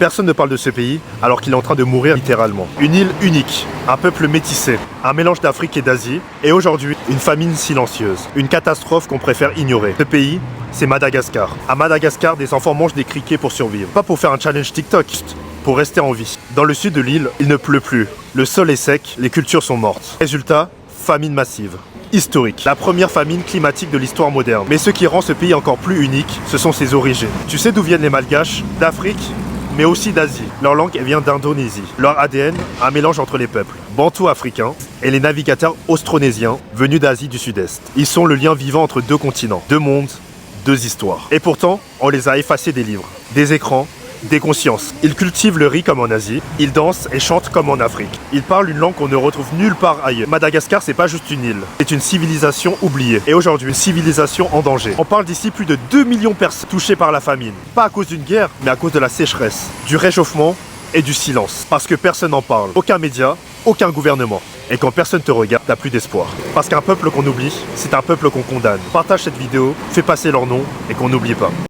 Personne ne parle de ce pays alors qu'il est en train de mourir littéralement. Une île unique, un peuple métissé, un mélange d'Afrique et d'Asie, et aujourd'hui, une famine silencieuse, une catastrophe qu'on préfère ignorer. Ce pays, c'est Madagascar. À Madagascar, des enfants mangent des criquets pour survivre. Pas pour faire un challenge TikTok, pour rester en vie. Dans le sud de l'île, il ne pleut plus. Le sol est sec, les cultures sont mortes. Résultat, famine massive. Historique. La première famine climatique de l'histoire moderne. Mais ce qui rend ce pays encore plus unique, ce sont ses origines. Tu sais d'où viennent les Malgaches? D'Afrique, mais aussi d'Asie. Leur langue vient d'Indonésie. Leur ADN, un mélange entre les peuples bantous africains et les navigateurs austronésiens venus d'Asie du Sud-Est. Ils sont le lien vivant entre deux continents, deux mondes, deux histoires. Et pourtant, on les a effacés des livres, des écrans, des consciences. Ils cultivent le riz comme en Asie, ils dansent et chantent comme en Afrique. Ils parlent une langue qu'on ne retrouve nulle part ailleurs. Madagascar, c'est pas juste une île, c'est une civilisation oubliée. Et aujourd'hui, une civilisation en danger. On parle d'ici plus de 2 millions de personnes touchées par la famine. Pas à cause d'une guerre, mais à cause de la sécheresse, du réchauffement et du silence. Parce que personne n'en parle. Aucun média, aucun gouvernement. Et quand personne te regarde, t'as plus d'espoir. Parce qu'un peuple qu'on oublie, c'est un peuple qu'on condamne. Partage cette vidéo, fais passer leur nom et qu'on n'oublie pas.